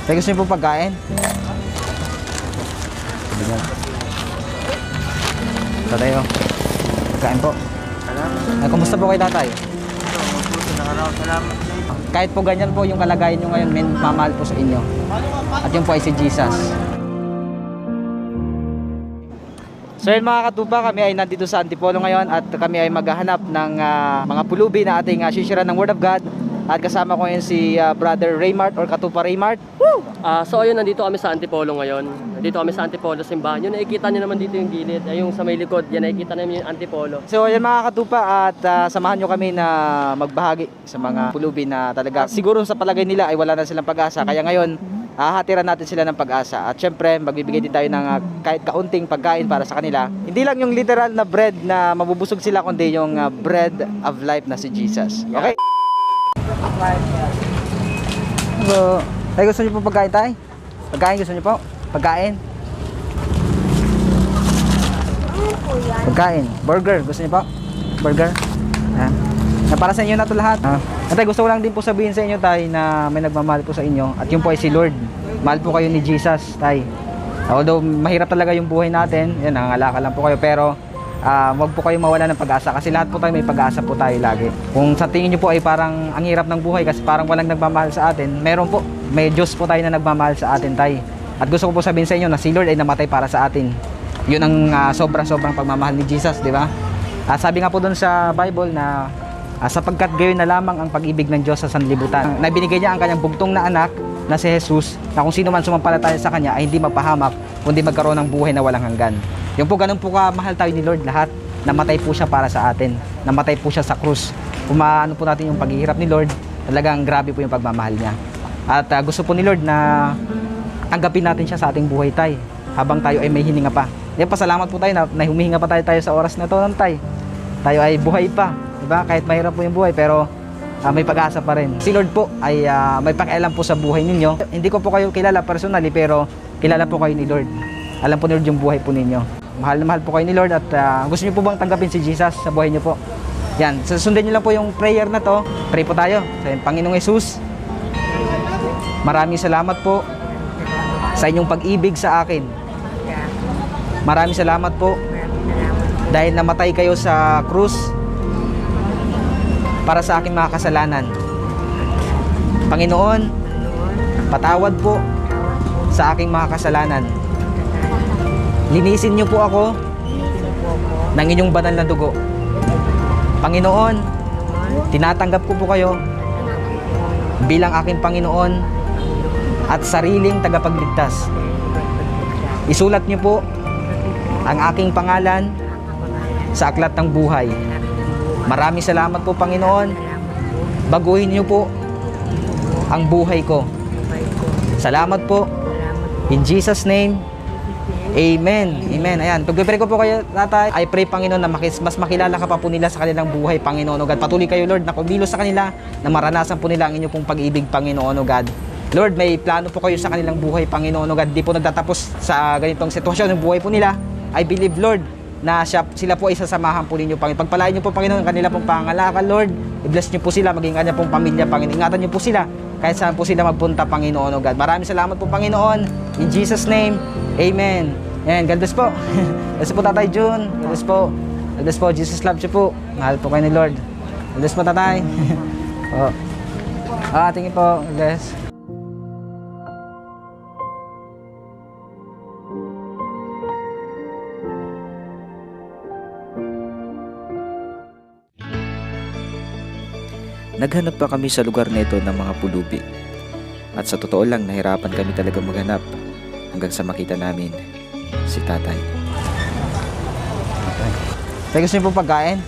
Tay, gusto niyo po pagkain? Tatay, oh. Pagkain po. Salamat. Kumusta po kay tatay? Ito, mabuti na araw. Salamat sa iyo. Kahit po ganyan po yung kalagayan nyo ngayon, may mamahal po sa inyo. At yun po ay si Jesus. So yun mga katupa, kami ay nandito sa Antipolo ngayon at kami ay maghahanap ng mga pulubi na ating sishira ng Word of God. At kasama ko ngayon si Brother Raymart or Katupa Raymart. So ayun, nandito kami sa Antipolo ngayon. Nandito kami sa Antipolo simbahan. Yun, nakikita nyo naman dito yung gilid. Ay, yung sa may likod, yan nakikita namin yung Antipolo. So yan mga katupa, at samahan nyo kami na magbahagi sa mga pulubi na talaga siguro sa palagay nila ay wala na silang pag-asa. Kaya ngayon, hahatiran natin sila ng pag-asa. At syempre, magbibigay din tayo ng kahit kaunting pagkain para sa kanila. Hindi lang yung literal na bread na mabubusog sila, kundi yung bread of life na si Jesus. Okay? So, tayo gusto niyo po pagkain tayo? Pagkain gusto niyo po? Pagkain? Pagkain. Burger. Gusto niyo po? Burger? Na para sa inyo na ito lahat. At gusto ko lang din po sabihin sa inyo tay na may nagmamahal po sa inyo. At yun po ay si Lord. Mahal po kayo ni Jesus tay. Although mahirap talaga yung buhay natin. Yan, nangangalakal lang po kayo. Pero wag po kayo mawala ng pag-asa. Kasi lahat po tayo may pag-asa po tayo lagi. Kung sa tingin nyo po ay parang ang hirap ng buhay kasi parang walang nagmamahal sa atin, meron po. May Diyos po tayo na nagmamahal sa atin tay. At gusto ko po sabihin sa inyo na si Lord ay namatay para sa atin. Yun ang sobra-sobrang pagmamahal ni Jesus, di ba? Sabi nga po doon sa Bible na sapagkat gayon na lamang ang pag-ibig ng Diyos sa sanlibutan. Na binigay niya ang kanyang bugtong na anak na si Jesus, na kung sino man sumampalataya sa kanya ay hindi mapahamak, kundi magkaroon ng buhay na walang hanggan. Yung po ganun po kamahal tayo ni Lord lahat. Namatay po siya para sa atin. Namatay po siya sa krus. Kung maano po natin yung paghihirap ni Lord, talagang grabe po yung pagmamahal niya. At gusto po ni Lord na tanggapin natin siya sa ating buhay tay, habang tayo ay may hininga pa. Yan, pasalamat po tayo na humihinga pa tayo sa oras na to tay. Tayo ay buhay pa, diba? Kahit mahirap po yung buhay, pero may pag-asa pa rin. Si Lord po ay may pakialam po sa buhay ninyo. Hindi ko po kayo kilala personally, pero kilala po kayo ni Lord. Alam po ni Lord yung buhay po ninyo. Mahal na mahal po kayo ni Lord at gusto niyo po bang tanggapin si Jesus sa buhay niyo po? Yan, sundan niyo lang po yung prayer na to. Pray po tayo. Sa Panginoong Jesus, maraming salamat po sa inyong pag-ibig sa akin. Maraming salamat po dahil namatay kayo sa krus para sa aking mga kasalanan. Panginoon, patawad po sa aking mga kasalanan. Linisin niyo po ako ng inyong banal na dugo. Panginoon, tinatanggap ko po kayo bilang aking Panginoon at sariling tagapagligtas. Isulat niyo po ang aking pangalan sa aklat ng buhay. Maraming salamat po, Panginoon. Baguhin niyo po ang buhay ko. Salamat po. In Jesus' name, Amen. Amen. Ayan. Pag-pray ko po kayo, tatay, I pray, Panginoon, na mas makilala ka pa po nila sa kanilang buhay, Panginoon, O God. Patuloy kayo, Lord, na kumilos sa kanila, na maranasan po nila ang inyong pong pag-ibig, Panginoon, O God. Lord, may plano po kayo sa kanilang buhay, Panginoon, O God. Di po nagtatapos sa ganitong sitwasyon ng buhay po nila. I believe, Lord, na sila po ay sasamahan po ninyo, Panginoon. Pagpalain niyo po, Panginoon, ang kanila pong pangangalakan, Lord. I-bless niyo po sila, maging kanya pong pamilya, Panginoon. Ingatan niyo po sila kahit saan po sila magpunta, Panginoon, O God. Maraming salamat po, Panginoon. In Jesus' name, Amen. Ayan, God bless po. God bless po, Tatay June. God bless po. God bless po. Jesus loves you po. Mahal po kayo ni Lord. God bless po, Tatay. Po. Tingin po. God bless. Naghanap pa kami sa lugar nito ng mga pulubi. At sa totoo lang, nahirapan kami talaga maghanap hanggang sa makita namin si tatay. Tay, gusto niyo po pagkain?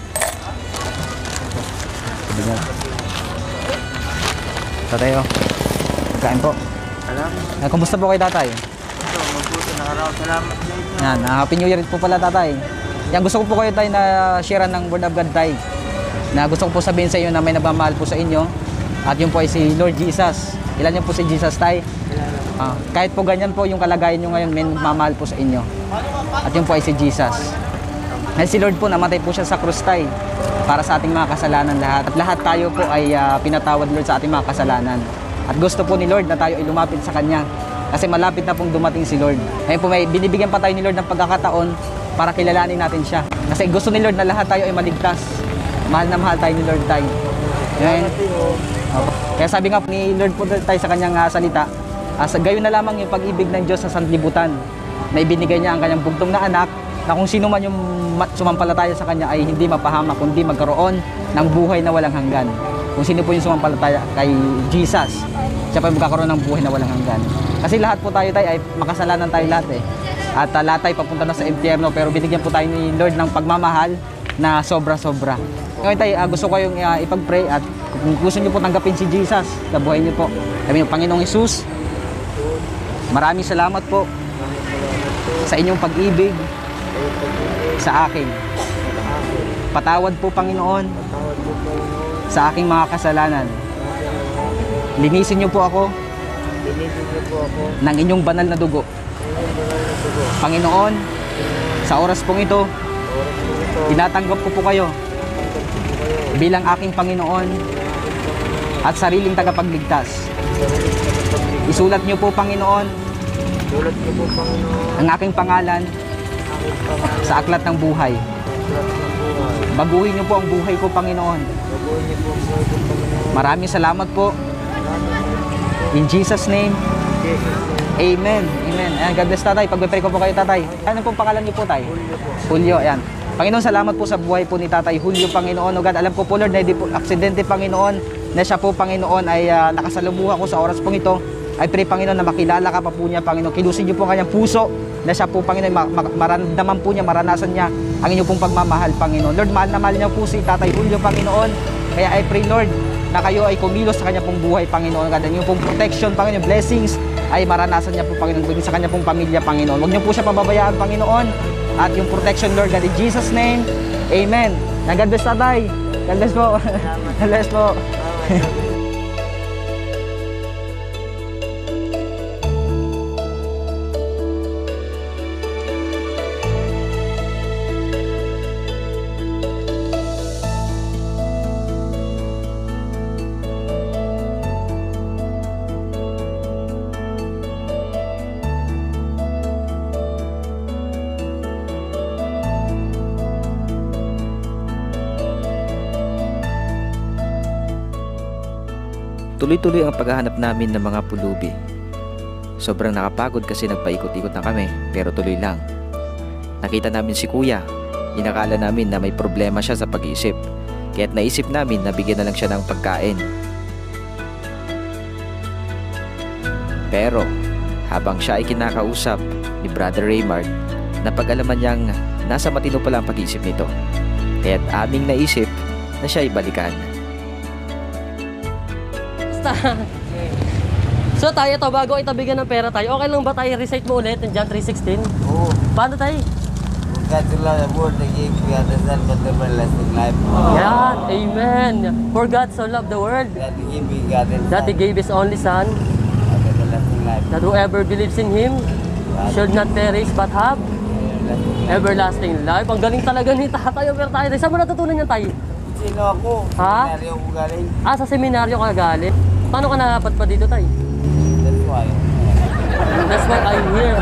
Tatay, oh. Pagkain po. Salamat. Kumusta po kay tatay? Ito, mabuti na araw. Salamat sa iyo. Yan, Happy New Year po pala, tatay. Yan, gusto ko po kayo tayo na sharean ng Word of God tay. Na gusto ko po sabihin sa inyo na may nagmamahal po sa inyo. At yun po ay si Lord Jesus. Ilan niyo po si Jesus tay? Kahit po ganyan po yung kalagayan nyo ngayon, may nagmamahal po sa inyo. At yun po ay si Jesus. At si Lord po, namatay po siya sa krus tay para sa ating mga kasalanan lahat. At lahat tayo po ay pinatawad, Lord, sa ating mga kasalanan. At gusto po ni Lord na tayo ay lumapit sa Kanya. Kasi malapit na pong dumating si Lord. Ngayon po may binibigyan pa tayo ni Lord ng pagkakataon para kilalanin natin siya. Kasi gusto ni Lord na lahat tayo ay maligtas. Mahal na mahal tayo ni Lord tayo. Ngayon, opo. Kaya sabi nga ni Lord po tayo sa Kanyang salita, gayon na lamang yung pag-ibig ng Diyos sa sanlibutan na ibinigay niya ang Kanyang bugtong na anak na kung sino man yung sumampalataya sa Kanya ay hindi mapahamak kundi magkaroon ng buhay na walang hanggan. Kung sino po yung sumampalataya kay Jesus, siya pa yung magkakaroon ng buhay na walang hanggan. Kasi lahat po tayo ay makasalanan tayo lahat eh. At lahat tayo papunta na sa impyerno, pero binigyan po tayo ni Lord ng pagmamahal na sobra-sobra. Ngayon tayo, gusto ko yung ipag-pray at kung gusto niyo po tanggapin si Jesus sa buhay niyo po. Sabi niyo, Panginoong Hesus, maraming salamat po sa inyong pag-ibig sa akin. Patawad po, Panginoon, sa aking mga kasalanan. Linisin niyo po ako ng inyong banal na dugo. Panginoon, sa oras pong ito, tinatanggap ko po kayo bilang aking Panginoon at sariling tagapagligtas. Isulat niyo po, Panginoon, ang aking pangalan sa aklat ng buhay. Baguhin niyo po ang buhay ko, Panginoon. Maraming salamat po. In Jesus' name, Amen. Amen. Ayan, God bless, tatay. Pagpe-pray ko po kayo, tatay. Ano pong pangalan niyo po, tay? Julio. Ayan. Panginoon, salamat po sa buhay po ni Tatay Julio, Panginoon. O God, alam ko po, Lord, na hindi po aksidente, Panginoon, na siya po, Panginoon, ay nakasalumuha ko sa oras pong ito. I pray, Panginoon, na makilala ka pa po niya, Panginoon. Kilusin niyo po ang kanyang puso, na siya po, Panginoon, maramdaman po niya, maranasan niya ang inyong pong pagmamahal, Panginoon. Lord, mahal na mahal niya po si Tatay Julio, Panginoon. Kaya I pray, Lord, na kayo ay kumilos sa kanya pong buhay, Panginoon. God, yung pong protection, Panginoon, blessings, ay maranasan niya po, Panginoon, sa kanya pong pamilya, Panginoon. Huwag niyo po siya pababayaan, Panginoon. At yung protection, Lord God, in Jesus' name, Amen. God bless, tatay. God bless po. God bless po. Tuloy-tuloy ang paghahanap namin ng mga pulubi. Sobrang nakapagod kasi nagpaikot-ikot na kami, pero tuloy lang. Nakita namin si Kuya. Inakala namin na may problema siya sa pag-iisip, kaya't naisip namin na bigyan na lang siya ng pagkain. Pero habang siya ay kinakausap ni Brother Raymart, napag-alaman niyang nasa matino pala ang pag-iisip nito, kaya't aming naisip na siya ay balikan. So tayo to, bago ito bigyan ng pera tayo, okay lang ba tayo recite mo ulit ng John 3:16? Oo. Paano tayo? God so loved the world, He gave begotten Son, but the everlasting life. Yan, amen. For God so loved the world That He gave begotten Son, that He gave His only Son, but the everlasting life. that whoever believes in Him should not perish but have everlasting life. Ang galing talaga ni tatay. Pero tayo, saan mo natutunan yan tayo? Sino ako? Ha? Seminaryo ko galing. Sa seminaryo ka galing? Paano ka nakapadpa dito tayo? That's why. That's why I'm here.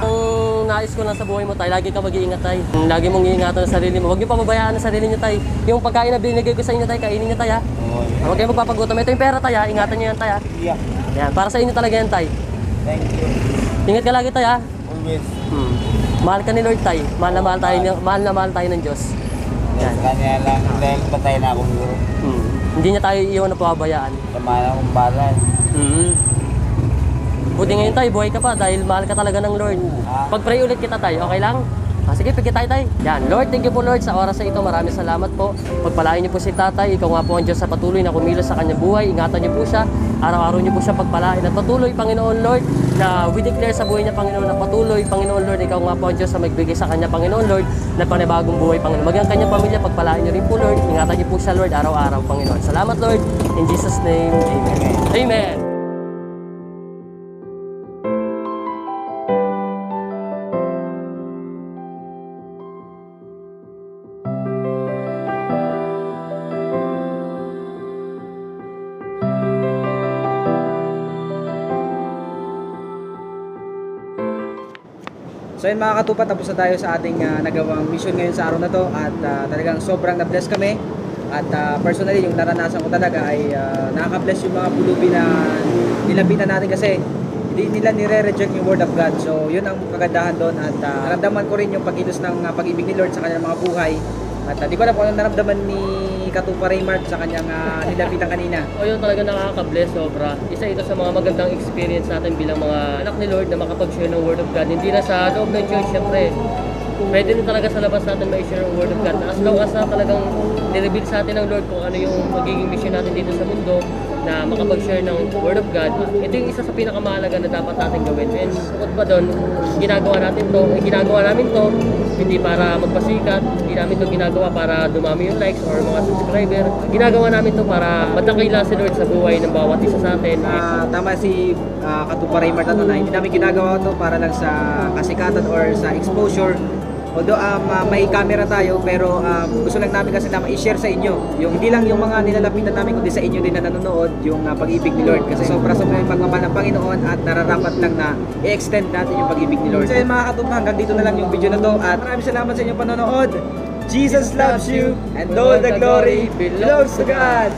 Ang nais ko lang sa buhay mo tayo, lagi ka mag-iingat tayo. Lagi mong iingatan ang sarili mo. Huwag niyo pababayaan ang sarili niyo tayo. Yung pagkain na binigay ko sa inyo tayo, kainin niyo tayo. Oo. Huwag kayo magpapagutom. Ito yung pera tayo, ingatan niyo yan tayo. Yeah. Yan, para sa inyo talaga yan tayo. Thank you. Ingat ka lagi tayo. Always. Mahal ka ni Lord tayo. Mahal na mahal tayo ng Diyos. Yan. Sa kanya lang, dahil patay na akong guro. Hindi niya tayo iwan na pababayaan. Tama na akong balan. Buti ngayon tayo, buhay ka pa dahil mahal ka talaga ng Lord. Pag-pray ulit kita tayo, okay lang? Sige, pagkita tayo. Yan, Lord, thank you po Lord sa oras sa ito. Maraming salamat po. Pagpalain niyo po si tatay. Ikaw nga po ang Diyos sa patuloy na kumilos sa kanyang buhay. Ingatan niyo po siya. Araw-araw niyo po siya pagpalain. At patuloy, Panginoon Lord, na we declare sa buhay niya, Panginoon, na patuloy, Panginoon Lord, ikaw nga po ang Diyos sa magbigay sa kanya, Panginoon Lord, na panibagong buhay, Panginoon. Maging kanyang pamilya, pagpalain niyo rin po, Lord. Ingatan niyo po siya, Lord, araw-araw, Panginoon. Salamat, Lord. In Jesus' name, Amen. Amen. So yun mga katupa, tapos na tayo sa ating nagawang mission ngayon sa araw na to at talagang sobrang na-bless kami at personally yung naranasan ko talaga ay nakaka-bless yung mga pulubi na nilapitan natin kasi hindi nila nire-reject yung word of God. So yun ang kagandahan doon at naramdaman ko rin yung pagkilos ng pag-ibig ni Lord sa kanilang mga buhay at di ko alam kung anong naramdaman ni Katupa Raymart sa kanyang nilapitan kanina. O yun talaga nakaka-bless sobra. Isa ito sa mga magandang experience natin bilang mga anak ni Lord na makapag-share ng Word of God. Hindi na sa loob ng church, syempre. Pwede rin talaga sa labas natin ma-share ang Word of God. As long as talagang nireveal sa atin ng Lord kung ano yung magiging mission natin dito sa mundo na makapag-share ng Word of God. Ito yung isa sa pinakamahalaga na dapat natin gawin. And bukod pa doon, ginagawa namin to hindi para magpasikat, hindi namin to ginagawa para dumami yung likes or mga subscriber. Ginagawa namin to para madakila si Lord sa buhay ng bawat isa sa atin. Tama si Katupa Raymart na hindi namin ginagawa to para lang sa kasikatan or sa exposure. Although may camera tayo pero gusto lang namin kasi na i-share sa inyo yung hindi lang yung mga nilalapitan namin kundi sa inyo din na nanonood yung pag-ibig ni Lord kasi sobra-sobra yung pagmamahal ng Panginoon at nararapat lang na i-extend natin yung pag-ibig ni Lord. So yun mga katupa, hanggang dito na lang yung video na to at maraming salamat sa inyong panonood. Jesus loves you and all the glory belongs to God.